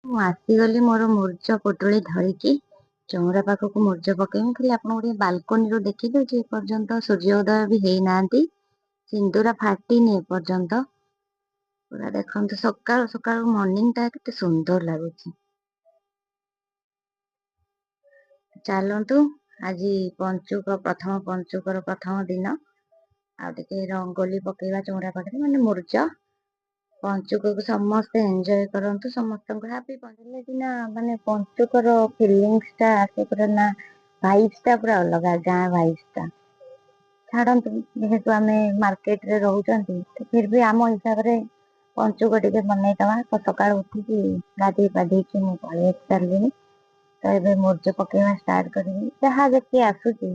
ମୁଁ ଆସିଗଲି ମୋର ମୁର୍ଜ ପୋଟଳି ଧରିକି ଚଉରା ପାଖକୁ ମୁର୍ଜ ପକେଇବି। ଖାଲି ଆପଣଙ୍କୁ ଟିକେ ବାଲକୋନିରୁ ଦେଖିଦଉଛି, ଏପର୍ଯ୍ୟନ୍ତ ସୂର୍ଯ୍ୟ ଉଦୟ ବି ହେଇନାହାନ୍ତି, ସିନ୍ଦୁର ଫାଟିନି ଏପର୍ଯ୍ୟନ୍ତ। ପୁରା ଦେଖନ୍ତୁ ସକାଳୁ ସକାଳୁ ମର୍ଣ୍ଣିଂ ଟା କେତେ ସୁନ୍ଦର ଲାଗୁଛି। ଚାଲନ୍ତୁ, ଆଜି ପ୍ରଥମ ପଞ୍ଚୁକର ପ୍ରଥମ ଦିନ, ଆଉ ଟିକେ ରଙ୍ଗୋଲି ପକେଇବା ଚଉରା ପାଖରେ, ମାନେ ମୁର୍ଜ। ପଞ୍ଚୁକକୁ ସମସ୍ତେ ଏଞ୍ଜୟ କରନ୍ତୁ, ସମସ୍ତଙ୍କୁ ହାପି ପଞ୍ଚୁକ ସିନା, ମାନେ ପଞ୍ଚୁକର ଫିଲିଙ୍ଗସ ଟା ଆସେ ପୁରା, ନା ଭାଇବସ୍ ଟା ପୁରା ଅଲଗା, ଗାଁ ଭାଇବସ୍ ଟା। ଛାଡନ୍ତୁ, ଯେହେତୁ ଆମେ ମାର୍କେଟରେ ରହୁଛନ୍ତି, ଫିର ବି ଆମ ହିସାବରେ ପଞ୍ଚୁକ ଟିକେ ବନେଇଦବା। ତ ସକାଳୁ ଉଠିକି ଗାଧେଇ ପାଧେଇକି ମୁଁ ପଳେଇ ସାରିଲିଣି। ତ ଏବେ ମୁର୍ଜ ପକେଇବା ଷ୍ଟାର୍ଟ କରିବି, ଯାହା ଯେତିକି ଆସୁଛି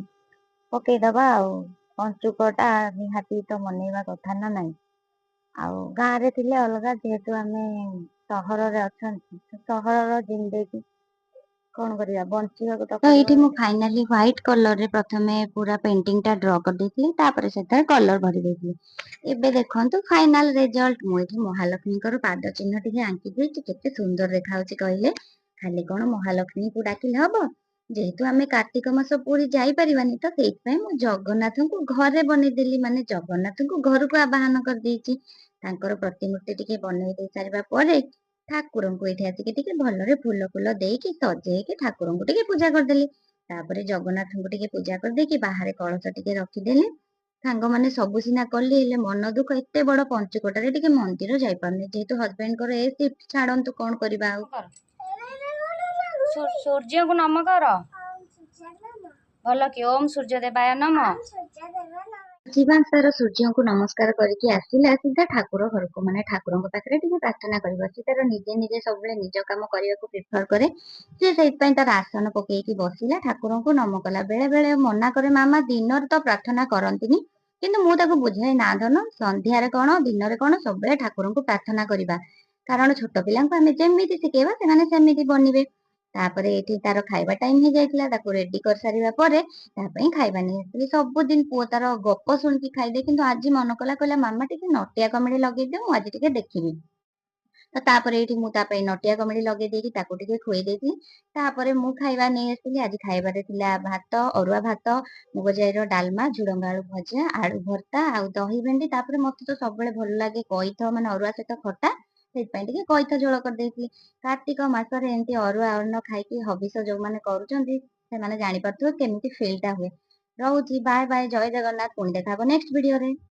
ପକେଇଦବା ଆଉ। ପଞ୍ଚୁକ ଟା ନିହାତି ତ ମନେଇବା କଥା ନା ନାଇଁ। ଆଉ ଗାଁ ରେ ଥିଲେ ଅଲଗା, ଯେହେତୁ ଆମେ ସହରରେ ଅଛନ୍ତି, ସହରର ଜିନ୍ଦଗୀ କଣ କରିବା, ବଞ୍ଚିବାକୁ ତ ଏଇଠି ମୁଁ ଫାଇନାଲି ହ୍ୱାଇଟ କଲରରେ ପ୍ରଥମେ ପୁରା ପେଣ୍ଟିଂ ଟା ଡ୍ର କରିଦେଇଥିଲି, ତାପରେ ସେଥିରେ କଲର ଭରି ଦେଇଥିଲି। ଏବେ ଦେଖନ୍ତୁ ଫାଇନାଲ ରେଜଲ୍ଟ। ମୁଁ ଏଠି ମହାଲକ୍ଷ୍ମୀଙ୍କର ପାଦ ଚିହ୍ନ ଟିକେ ଆଙ୍କି ଦେଇଛି, କେତେ ସୁନ୍ଦର ଦେଖା ଯାଉଛି କହିଲେ। ଖାଲି କଣ ମହାଲକ୍ଷ୍ମୀଙ୍କୁ ଡାକିଲେ ହବ, ଯେହେତୁ ଆମେ କାର୍ତ୍ତିକ ମାସ ପୁରୀ ଯାଇପାରିବାନି, ତ ସେଇଥିପାଇଁ ମୁଁ ଜଗନ୍ନାଥଙ୍କୁ ଘରେ ବନେଇଦେଲି, ମାନେ ଜଗନ୍ନାଥଙ୍କୁ ଘରକୁ ଆବାହନ କରିଦେଇଛି। ତାଙ୍କର ପ୍ରତିମୂର୍ତ୍ତି ଟିକେ ବନେଇ ଦେଇ ସାରିବା ପରେ ଠାକୁରଙ୍କୁ ଏଇଠି ଆସିକି ଟିକେ ଭଲରେ ଫୁଲ ଫୁଲ ଦେଇକି ସଜେଇକି ଠାକୁରଙ୍କୁ ଟିକେ ପୂଜା କରିଦେଲି। ତାପରେ ଜଗନ୍ନାଥଙ୍କୁ ଟିକେ ପୂଜା କରିଦେଇକି ବାହାରେ କଳସ ଟିକେ ରଖିଦେଲି। ସାଙ୍ଗମାନେ ସବୁ ସିନା କଲି, ହେଲେ ମନ ଦୁଃଖ, ଏତେ ବଡ ପଞ୍ଚୁକଟାରେ ଟିକେ ମନ୍ଦିର ଯାଇପାରୁନି, ଯେହେତୁ ହଜବେଣ୍ଡଙ୍କର ଏ ସିଫ୍ଟ। ଛାଡନ୍ତୁ, କଣ କରିବା ଆଉ। ସୂର୍ଯ୍ୟଙ୍କୁ ନମ କର, ଭଲ କି ଓମ୍ ସୂର୍ଯ୍ୟ ଦେବାୟ ନମ। ତାର ସୂର୍ଯ୍ୟଙ୍କୁ ନମସ୍କାର କରିକି ଆସିଲା ସିଧା ଠାକୁର ଘରକୁ, ମାନେ ଠାକୁରଙ୍କ ପାଖରେ ଟିକେ ପ୍ରାର୍ଥନା କରିବା। ସେ ତାର ନିଜେ ନିଜେ ସବୁବେଳେ ନିଜ କାମ କରିବାକୁ ପ୍ରିଫର କରେ। ସେ ସେଇଥିପାଇଁ ତାର ଆସନ ପକେଇକି ବସିଲା, ଠାକୁରଙ୍କୁ ନମ କଲା। ବେଳେ ବେଳେ ମନା କରେ, ମାମା ଦିନରେ ତ ପ୍ରାର୍ଥନା କରନ୍ତିନି। କିନ୍ତୁ ମୁଁ ତାକୁ ବୁଝାଏ, ନା ଧନ, ସନ୍ଧ୍ୟାରେ କଣ ଦିନରେ କଣ ସବୁବେଳେ ଠାକୁରଙ୍କୁ ପ୍ରାର୍ଥନା କରିବା। କାରଣ ଛୋଟ ପିଲାଙ୍କୁ ଆମେ ଯେମିତି ଶିଖେଇବା, ସେମାନେ ସେମିତି ବନିବେ। ତାପରେ ଏଇଠି ତାର ଖାଇବା ଟାଇମ ହେଇଯାଇଥିଲା, ତାକୁ ରେଡି କରିସାରିବା ପରେ ତା ପାଇଁ ଖାଇବା ନେଇ ଆସିଥିଲି। ସବୁଦିନ ପୁଅ ତାର ଗପ ଶୁଣିକି ଖାଇଦିଏ, କିନ୍ତୁ ଆଜି ମନ କଲା, କହିଲା ମାମା ଟିକେ ନଟିଆ କମେଡି ଲଗେଇଦିଅ, ମୁଁ ଆଜି ଟିକେ ଦେଖିବି। ତ ତାପରେ ଏଇଠି ମୁଁ ତା ପାଇଁ ନଟିଆ କମେଡି ଲଗେଇ ଦେଇକି ତାକୁ ଟିକେ ଖୁଏଇ ଦେଇଥିଲି। ତାପରେ ମୁଁ ଖାଇବା ନେଇ ଆସିଥିଲି। ଆଜି ଖାଇବାରେ ଥିଲା ଭାତ, ଅରୁଆ ଭାତ, ମୁଗ ଜାଇର ଡାଲମା, ଝୁଡଙ୍ଗ ଆଳୁ ଭଜା, ଆଳୁ ଭର୍ତ୍ତା, ଆଉ ଦହି ଭେଣ୍ଡି। ତାପରେ ମତେ ତ ସବୁବେଳେ ଭଲ ଲାଗେ କଇଥ, ମାନେ ଅରୁଆ ସହିତ ଖଟା, ସେଇଥିପାଇଁ ଟିକେ କଇଥ ଝୋଳ କରିଦେଇଥିଲି। କାର୍ତ୍ତିକ ମାସରେ ଏମିତି ଅରୁଆ ଅନ୍ନ ଖାଇକି ହବିଷ ଯୋଉମାନେ କରୁଛନ୍ତି, ସେମାନେ ଜାଣିପାରୁଥିବେ କେମିତି ଫିଲ୍ ଟା ହୁଏ। ରହୁଛି, ବାଏ ବାଏ, ଜୟ ଜଗନ୍ନାଥ। ପୁଣି ଦେଖା ହବ ନେକ୍ସଟ ଭିଡିଓରେ।